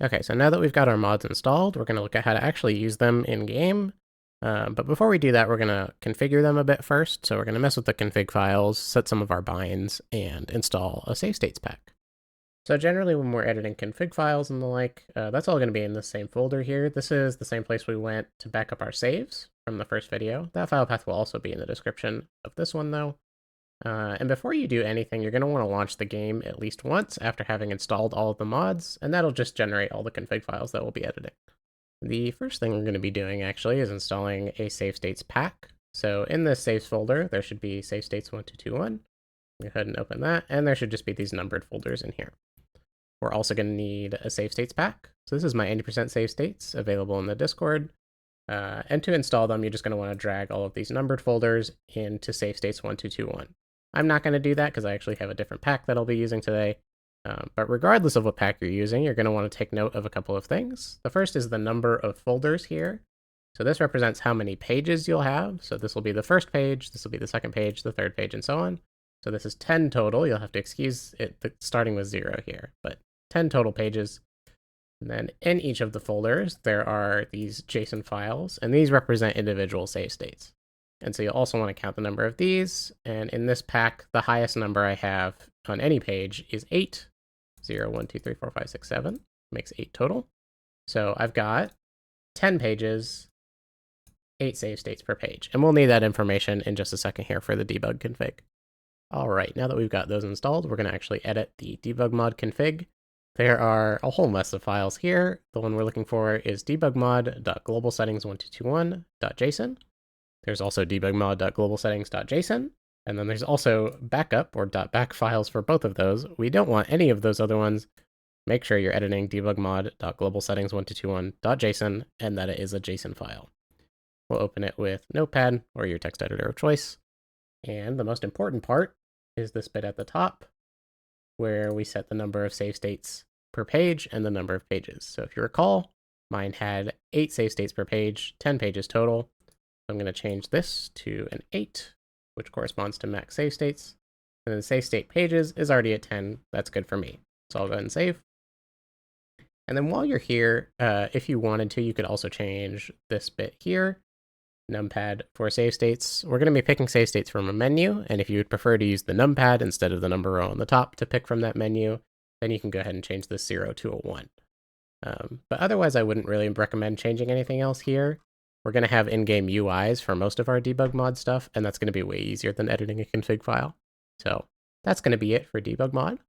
Okay, so now that we've got our mods installed, we're going to look at how to actually use them in-game. But before we do that, we're going to configure them a bit first. So we're going to mess with the config files, set some of our binds, and install a Savestates pack. So generally when we're editing config files and the like, that's all going to be in the same folder here. This is the same place we went to back up our saves from the first video. That file path will also be in the description of this one though. And before you do anything, you're going to want to launch the game at least once after having installed all of the mods, and that'll just generate all the config files that we'll be editing. The first thing we're going to be doing actually is installing a Savestates pack. So in this saves folder, there should be Savestates1221. Go ahead and open that, and there should just be these numbered folders in here. We're also going to need a Savestates pack. So this is my 80% Savestates available in the Discord. And to install them, you're just going to want to drag all of these numbered folders into Savestates1221. I'm not going to do that because I actually have a different pack that I'll be using today. But regardless of what pack you're using, you're going to want to take note of a couple of things. The first is the number of folders here. So this represents how many pages you'll have. So this will be the first page, this will be the second page, the third page, and so on. So this is 10 total. You'll have to excuse it starting with 0 here, but 10 total pages. And then in each of the folders, there are these JSON files, and these represent individual save states. And so you'll also want to count the number of these. And in this pack, the highest number I have on any page is 8. 0, 1, 2, 3, 4, 5, 6, 7. Makes 8 total. So I've got 10 pages, 8 save states per page. And we'll need that information in just a second here for the debug config. All right, now that we've got those installed, we're going to actually edit the debug mod config. There are a whole mess of files here. The one we're looking for is debugmod.globalsettings1221.json. There's also debugmod.globalsettings.json. And then there's also backup or .back files for both of those. We don't want any of those other ones. Make sure you're editing debugmod.globalsettings1221.json and that it is a JSON file. We'll open it with Notepad or your text editor of choice. And the most important part is this bit at the top, where we set the number of save states per page and the number of pages. So if you recall, mine had 8 save states per page, 10 pages total. I'm going to change this to an 8, which corresponds to max save states. And then save state pages is already at 10. That's good for me. So I'll go ahead and save. And then while you're here, if you wanted to, you could also change this bit here, numpad for save states. We're going to be picking save states from a menu, and if you would prefer to use the numpad instead of the number row on the top to pick from that menu, then you can go ahead and change this 0 to a 1. But otherwise, I wouldn't really recommend changing anything else here. We're going to have in-game UIs for most of our debug mod stuff, and that's going to be way easier than editing a config file. So that's going to be it for debug mod.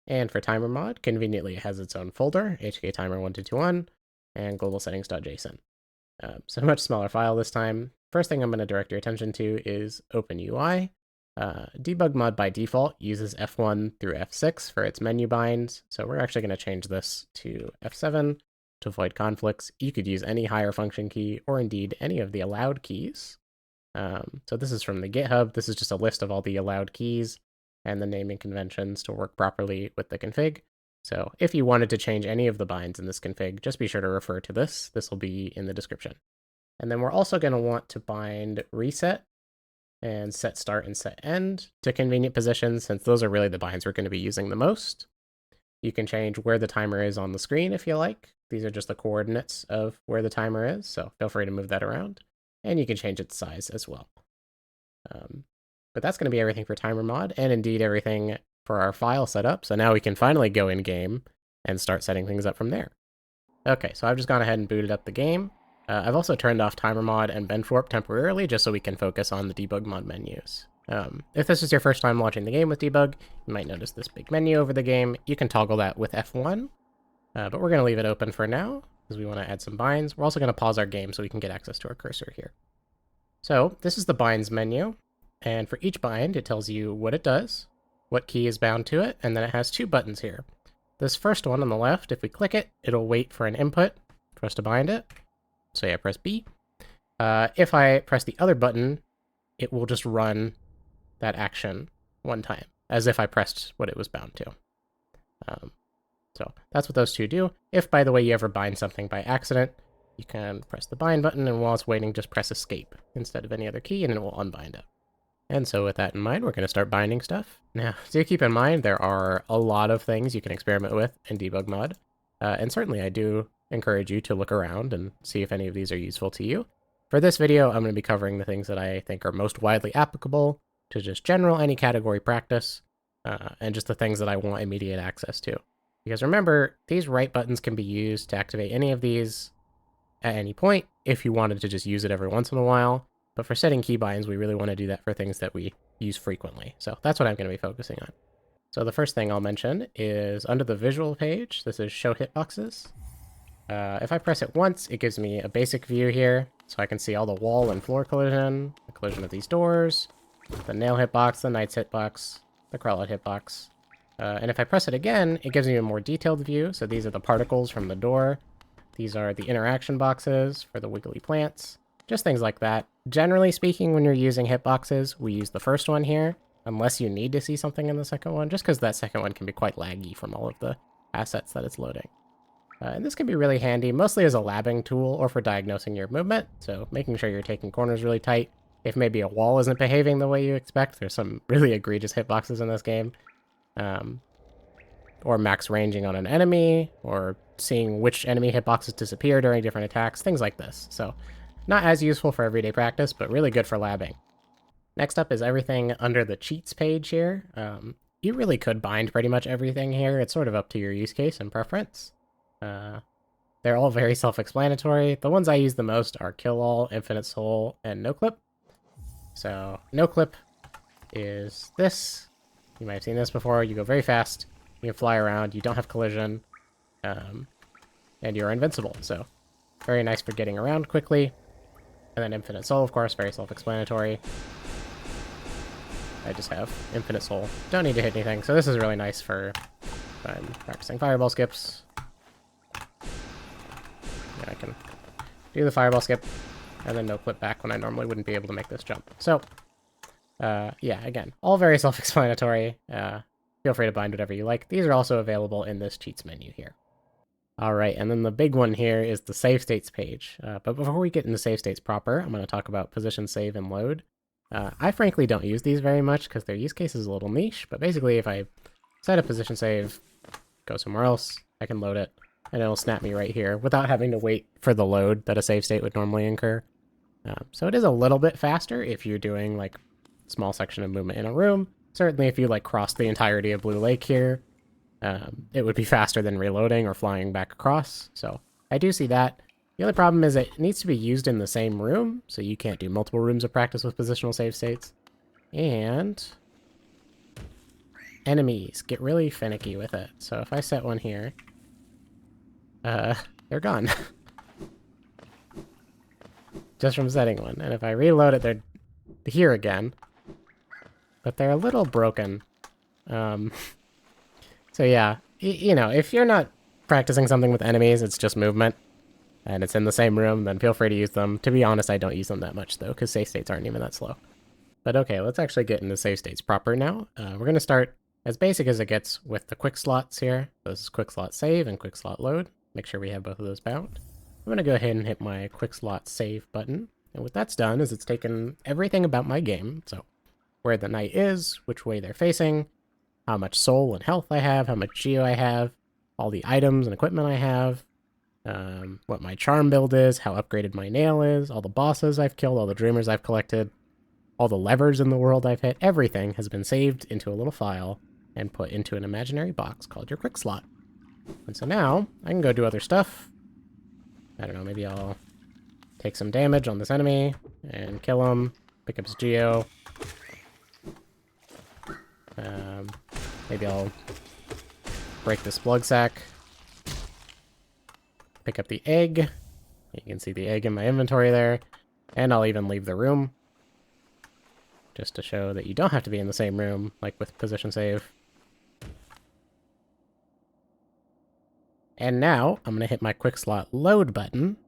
And for timer mod, conveniently it has its own folder, HKTimer1221, and globalsettings.json. So a much smaller file this time. First thing I'm going to direct your attention to is OpenUI. Debug mod by default uses F1 through F6 for its menu binds, so we're actually going to change this to F7 to avoid conflicts. You could use any higher function key, or indeed any of the allowed keys. So this is from the GitHub. This is just a list of all the allowed keys and the naming conventions to work properly with the config. So if you wanted to change any of the binds in this config, just be sure to refer to this. This will be in the description. And then we're also going to want to bind reset and set start and set end to convenient positions, since those are really the binds we're going to be using the most. You can change where the timer is on the screen if you like. These are just the coordinates of where the timer is, so feel free to move that around. And you can change its size as well. But that's going to be everything for timer mod, and indeed everything for our file setup. So now we can finally go in game and start setting things up from there. Okay, so I've just gone ahead and booted up the game. I've also turned off timer mod and benchwarp temporarily just so we can focus on the debug mod menus. If this is your first time watching the game with debug, you might notice this big menu over the game. You can toggle that with F1, but we're going to leave it open for now because we want to add some binds. We're also going to pause our game so we can get access to our cursor here. So this is the binds menu, and for each bind, it tells you what it does, what key is bound to it, and then it has 2 buttons here. This first one on the left, if we click it, it'll wait for an input for us to bind it. So yeah, press B. If I press the other button, it will just run that action one time, as if I pressed what it was bound to. So that's what those 2 do. If, by the way, you ever bind something by accident, you can press the bind button, and while it's waiting, just press escape instead of any other key, and it will unbind it. And so with that in mind, we're going to start binding stuff. Now, do keep in mind, there are a lot of things you can experiment with in debug mod. And certainly I do encourage you to look around and see if any of these are useful to you. For this video, I'm going to be covering the things that I think are most widely applicable to just general any category practice, and just the things that I want immediate access to. Because remember, these right buttons can be used to activate any of these at any point if you wanted to just use it every once in a while. But for setting keybinds, we really want to do that for things that we use frequently. So that's what I'm going to be focusing on. So the first thing I'll mention is under the visual page, this is show hitboxes. If I press it once, it gives me a basic view here, so I can see all the wall and floor collision, the collision of these doors, the nail hitbox, the knight's hitbox, the crawled hitbox. And if I press it again, it gives me a more detailed view. So these are the particles from the door. These are the interaction boxes for the wiggly plants, just things like that. Generally speaking, when you're using hitboxes, we use the first one here, unless you need to see something in the second one, just because that second one can be quite laggy from all of the assets that it's loading. And this can be really handy, mostly as a labbing tool or for diagnosing your movement, so making sure you're taking corners really tight. If maybe a wall isn't behaving the way you expect, there's some really egregious hitboxes in this game. Or max ranging on an enemy, or seeing which enemy hitboxes disappear during different attacks, things like this. So not as useful for everyday practice, but really good for labbing. Next up is everything under the cheats page here. You really could bind pretty much everything here. It's sort of up to your use case and preference. They're all very self-explanatory. The ones I use the most are Kill All, Infinite Soul, and No Clip. So No Clip is this. You might have seen this before. You go very fast, you can fly around, you don't have collision, and you're invincible. So very nice for getting around quickly. And then Infinite Soul, of course, very self-explanatory. I just have Infinite Soul. Don't need to hit anything. So this is really nice for practicing fireball skips. I can do the fireball skip, and then no clip back when I normally wouldn't be able to make this jump. So, yeah, again, all very self-explanatory. Feel free to bind whatever you like. These are also available in this cheats menu here. All right, and then the big one here is the Savestates page. But before we get into Savestates proper, I'm going to talk about position, save, and load. I frankly don't use these very much because their use case is a little niche, but basically if I set a position save, go somewhere else, I can load it, and it'll snap me right here without having to wait for the load that a save state would normally incur. So it is a little bit faster if you're doing like small section of movement in a room. Certainly if you like cross the entirety of Blue Lake here, it would be faster than reloading or flying back across. So I do see that. The other problem is it needs to be used in the same room, so you can't do multiple rooms of practice with positional save states. And enemies get really finicky with it. So if I set one here, they're gone. Just from setting one. And if I reload it, they're here again. But they're a little broken. So yeah, you know, if you're not practicing something with enemies, it's just movement, and it's in the same room, then feel free to use them. To be honest, I don't use them that much, though, because save states aren't even that slow. But okay, let's actually get into save states proper now. We're going to start as basic as it gets with the Quickslots here. This is Quickslot save and Quickslot load. Make sure we have both of those bound. I'm going to go ahead and hit my Quickslot save button. And what that's done is it's taken everything about my game. So where the knight is, which way they're facing, how much soul and health I have, how much geo I have, all the items and equipment I have, what my charm build is, how upgraded my nail is, all the bosses I've killed, all the dreamers I've collected, all the levers in the world I've hit. Everything has been saved into a little file and put into an imaginary box called your Quickslot. And so now I can go do other stuff. I don't know, maybe I'll take some damage on this enemy and kill him, pick up his geo. Maybe I'll break this plug sack, pick up the egg. You can see the egg in my inventory there, and I'll even leave the room just to show that you don't have to be in the same room, like with position save. And now I'm going to hit my Quickslot load button,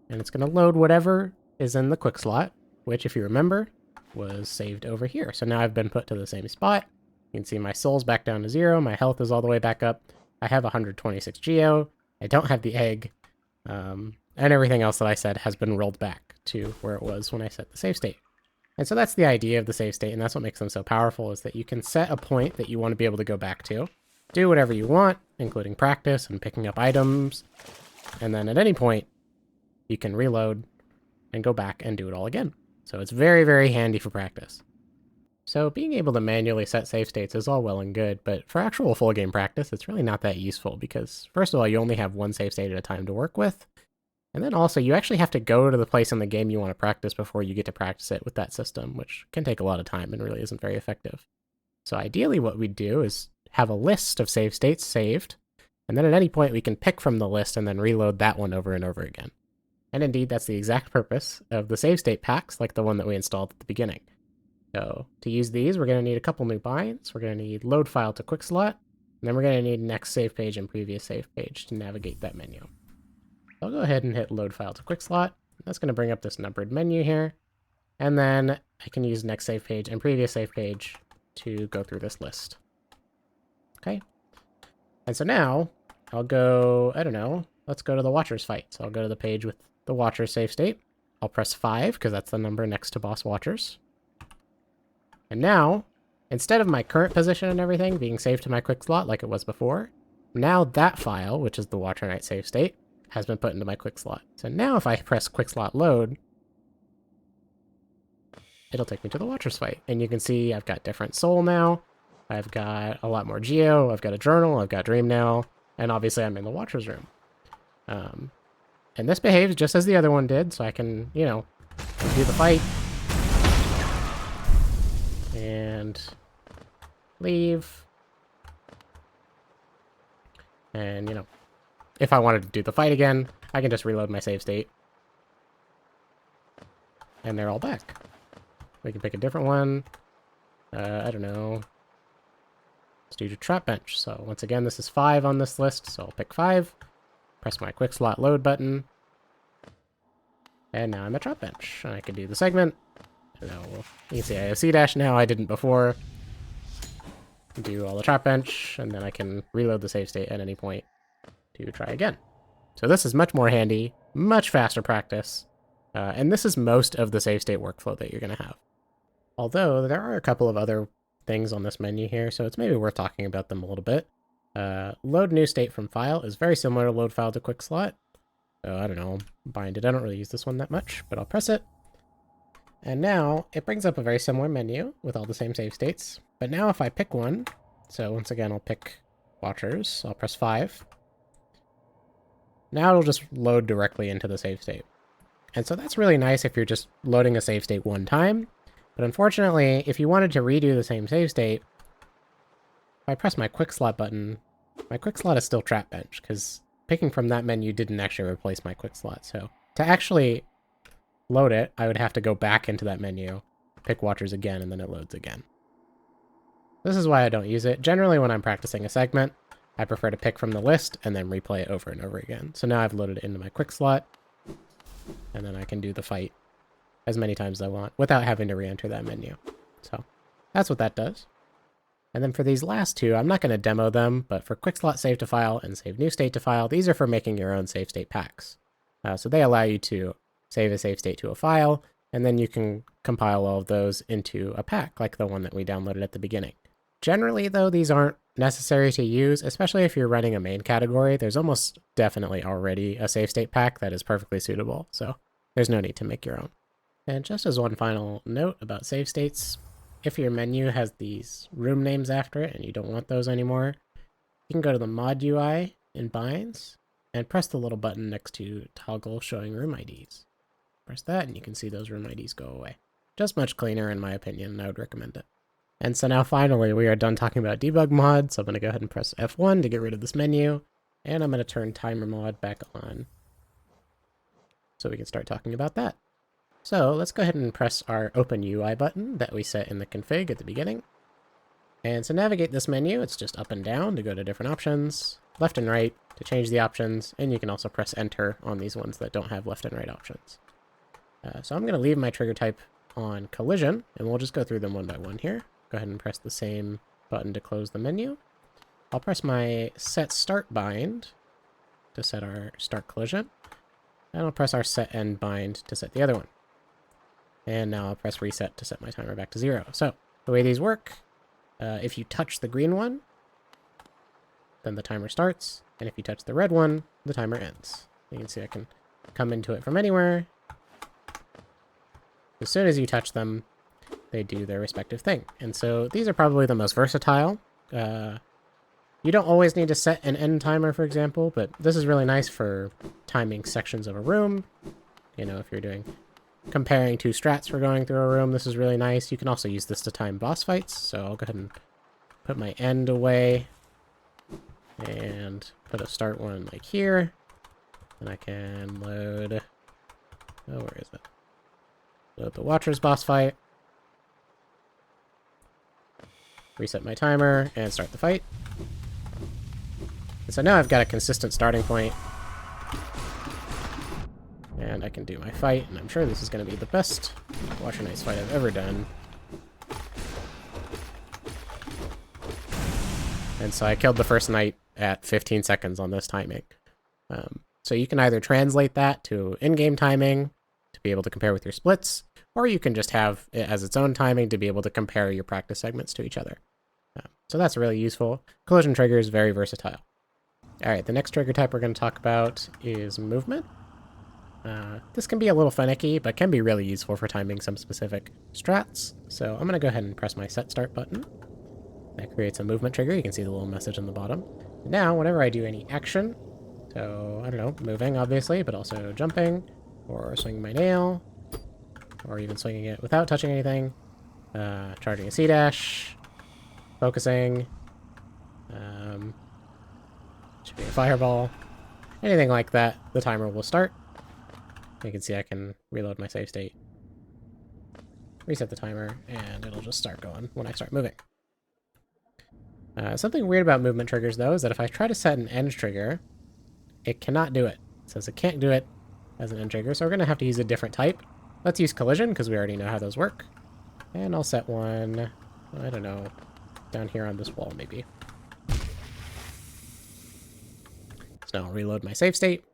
and it's going to load whatever is in the Quickslot, which, if you remember, was saved over here. So now I've been put to the same spot. You can see my soul's back down to 0, my health is all the way back up, I have 126 geo, I don't have the egg, and everything else that I said has been rolled back to where it was when I set the save state. And so that's the idea of the save state, and that's what makes them so powerful, is that you can set a point that you want to be able to go back to. do whatever you want, including practice and picking up items. And then at any point, you can reload and go back and do it all again. So it's very, very handy for practice. So being able to manually set save states is all well and good, but for actual full game practice, it's really not that useful because, first of all, you only have one save state at a time to work with. And then also, you actually have to go to the place in the game you want to practice before you get to practice it with that system, which can take a lot of time and really isn't very effective. So ideally what we'd do is have a list of save states saved, and then at any point we can pick from the list and then reload that one over and over again. And indeed, that's the exact purpose of the save state packs, like the one that we installed at the beginning. So to use these, we're going to need a couple new binds. We're going to need load file to Quickslot, and then we're going to need next save page and previous save page to navigate that menu. I'll go ahead and hit load file to Quickslot. That's going to bring up this numbered menu here. And then I can use next save page and previous save page to go through this list. Okay. And so now I'll go, I don't know, let's go to the Watchers fight. So I'll go to the page with the Watchers save state. I'll press 5 because that's the number next to Boss Watchers. And now, instead of my current position and everything being saved to my Quickslot like it was before, now that file, which is the Watcher Night save state, has been put into my Quickslot. So now if I press Quickslot load, it'll take me to the Watchers fight. And you can see I've got different soul now. I've got a lot more geo. I've got a journal. I've got dream now. And obviously I'm in the Watchers room. And this behaves just as the other one did. So I can, you know, do the fight. And leave. And, you know, if I wanted to do the fight again, I can just reload my save state. And they're all back. We can pick a different one. I don't know. Let's do the trap bench. So once again, this is 5 on this list, so I'll pick 5. Press my quick slot load button. And now I'm at trap bench. I can do the segment. You can see I have C- now, I didn't before. Do all the trap bench, and then I can reload the save state at any point to try again. So this is much more handy, much faster practice, and this is most of the save state workflow that you're going to have. Although there are a couple of other things on this menu here, so it's maybe worth talking about them a little bit. Load new state from file is very similar to load file to Quickslot. So I don't know, bind it. I don't really use this one that much, but I'll press it. And now it brings up a very similar menu with all the same save states. But now if I pick one, so once again I'll pick Watchers, I'll press 5. Now it'll just load directly into the save state. And so that's really nice if you're just loading a save state one time. But unfortunately, if you wanted to redo the same save state, if I press my quick slot button, my quick slot is still trap bench, because picking from that menu didn't actually replace my quick slot. So to actually load it, I would have to go back into that menu, pick Watchers again, and then it loads again. This is why I don't use it. Generally, when I'm practicing a segment, I prefer to pick from the list and then replay it over and over again. So now I've loaded it into my quick slot, and then I can do the fight as many times as I want without having to re-enter that menu. So that's what that does. And then for these last two, I'm not going to demo them, but for Quickslot save to file and save new state to file, these are for making your own save state packs. So they allow you to save a save state to a file, and then you can compile all of those into a pack like the one that we downloaded at the beginning. Generally, though, these aren't necessary to use, especially if you're running a main category. There's almost definitely already a save state pack that is perfectly suitable, so there's no need to make your own. And just as one final note about save states, if your menu has these room names after it and you don't want those anymore, you can go to the mod UI in binds and press the little button next to toggle showing room IDs. Press that and you can see those room IDs go away. Just much cleaner in my opinion, and I would recommend it. And so now finally we are done talking about debug mod, so I'm going to go ahead and press F1 to get rid of this menu, and I'm going to turn timer mod back on so we can start talking about that. So let's go ahead and press our Open UI button that we set in the config at the beginning. And to navigate this menu, it's just up and down to go to different options, left and right to change the options, and you can also press Enter on these ones that don't have left and right options. So I'm going to leave my trigger type on collision, and we'll just go through them one by one here. Go ahead and press the same button to close the menu. I'll press my set start bind to set our start collision, and I'll press our set end bind to set the other one. And now I'll press reset to set my timer back to 0. So the way these work, if you touch the green one, then the timer starts. And if you touch the red one, the timer ends. You can see I can come into it from anywhere. As soon as you touch them, they do their respective thing. And so these are probably the most versatile. You don't always need to set an end timer, for example, but this is really nice for timing sections of a room. You know, if you're comparing two strats for going through a room, this is really nice. You can also use this to time boss fights. So I'll go ahead and put my end away and put a start one like here. And I can load, oh, where is it? Load the Watcher's boss fight. Reset my timer and start the fight. And so now I've got a consistent starting point. And I can do my fight, and I'm sure this is going to be the best Watcher Knight's fight I've ever done. And so I killed the first knight at 15 seconds on this timing. So you can either translate that to in-game timing to be able to compare with your splits, or you can just have it as its own timing to be able to compare your practice segments to each other. So that's really useful. Collision trigger is very versatile. All right, the next trigger type we're going to talk about is movement. This can be a little finicky, but can be really useful for timing some specific strats. So I'm going to go ahead and press my set start button. That creates a movement trigger. You can see the little message on the bottom. Now, whenever I do any action, so I don't know, moving obviously, but also jumping, or swinging my nail, or even swinging it without touching anything, charging a C-dash, focusing, shooting a fireball, anything like that, the timer will start. You can see I can reload my save state, reset the timer, and it'll just start going when I start moving. Something weird about movement triggers, though, is that if I try to set an end trigger, it cannot do it. It says it can't do it as an end trigger, so we're going to have to use a different type. Let's use collision, because we already know how those work. And I'll set one, I don't know, down here on this wall, maybe. So now I'll reload my save state.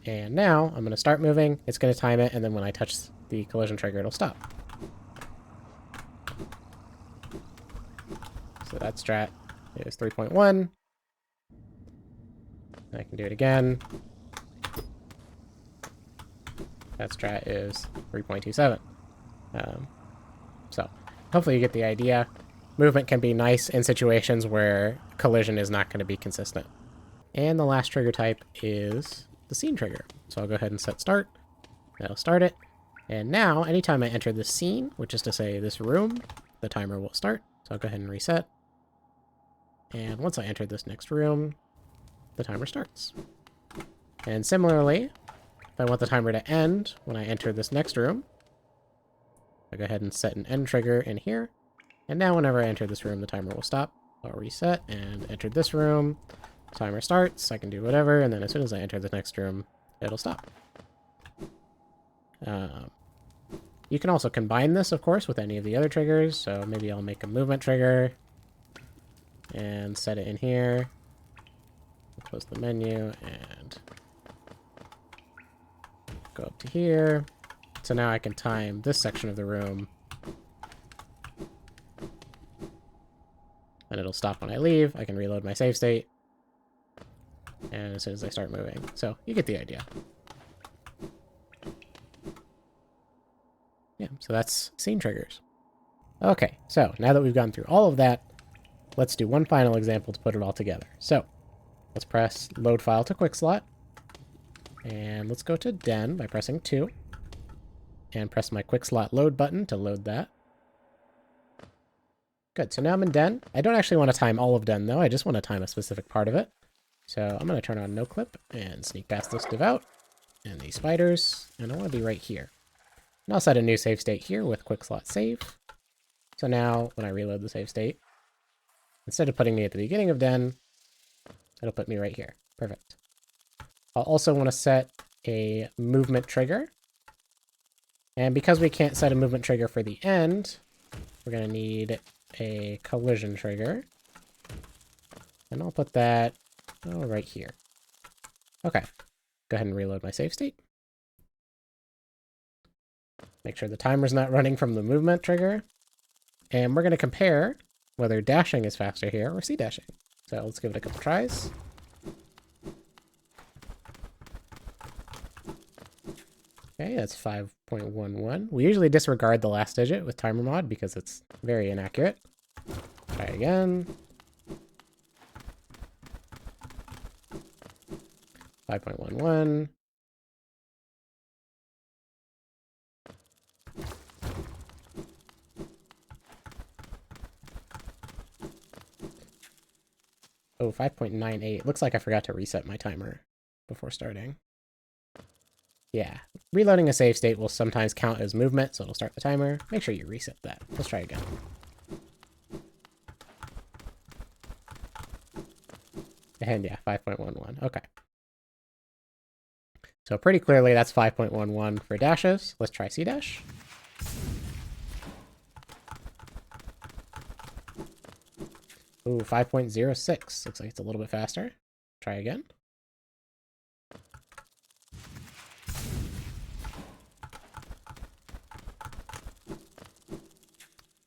And now I'm going to start moving, it's going to time it, and then when I touch the collision trigger, it'll stop. So that strat is 3.1. I can do it again. That strat is 3.27. So hopefully you get the idea. Movement can be nice in situations where collision is not going to be consistent. And the last trigger type is the scene trigger. So I'll go ahead and set start. That'll start it. And now, anytime I enter this scene, which is to say this room, the timer will start. So I'll go ahead and reset. And once I enter this next room, the timer starts. And similarly, if I want the timer to end when I enter this next room, I'll go ahead and set an end trigger in here. And now whenever I enter this room, the timer will stop. I'll reset and enter this room. Timer starts, I can do whatever, and then as soon as I enter the next room, it'll stop. You can also combine this, of course, with any of the other triggers. So maybe I'll make a movement trigger and set it in here. Close the menu and go up to here. So now I can time this section of the room. And it'll stop when I leave. I can reload my save state. And as soon as I start moving. So you get the idea. Yeah, so that's scene triggers. Okay, so now that we've gone through all of that, let's do one final example to put it all together. So let's press load file to Quickslot. And let's go to den by pressing 2. And press my Quickslot load button to load that. Good, so now I'm in den. I don't actually want to time all of den though, I just want to time a specific part of it. So I'm going to turn on no clip and sneak past this div out and these spiders, and I want to be right here. And I'll set a new save state here with Quickslot save. So now when I reload the save state, instead of putting me at the beginning of den, it'll put me right here. Perfect. I'll also want to set a movement trigger. And because we can't set a movement trigger for the end, we're going to need a collision trigger. And I'll put that right here. Okay. Go ahead and reload my save state. Make sure the timer's not running from the movement trigger. And we're going to compare whether dashing is faster here or C dashing. So let's give it a couple tries. Okay, that's 5.11. We usually disregard the last digit with timer mod because it's very inaccurate. Try again. 5.11. Oh, 5.98. Looks like I forgot to reset my timer before starting. Yeah, reloading a save state will sometimes count as movement, so it'll start the timer. Make sure you reset that. Let's try again. And yeah, 5.11. Okay. So pretty clearly that's 5.11 for dashes. Let's try C dash. Ooh, 5.06. Looks like it's a little bit faster. Try again.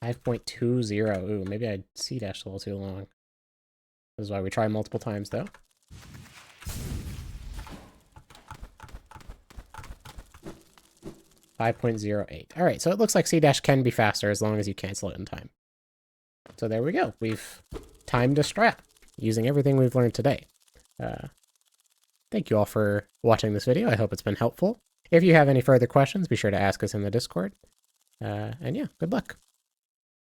.20. Ooh, maybe I C dashed a little too long. This is why we try multiple times, though. .08. All right, so it looks like C dash can be faster as long as you cancel it in time. So there we go. We've timed a strat using everything we've learned today. Thank you all for watching this video. I hope it's been helpful. If you have any further questions, be sure to ask us in the Discord. And yeah, good luck.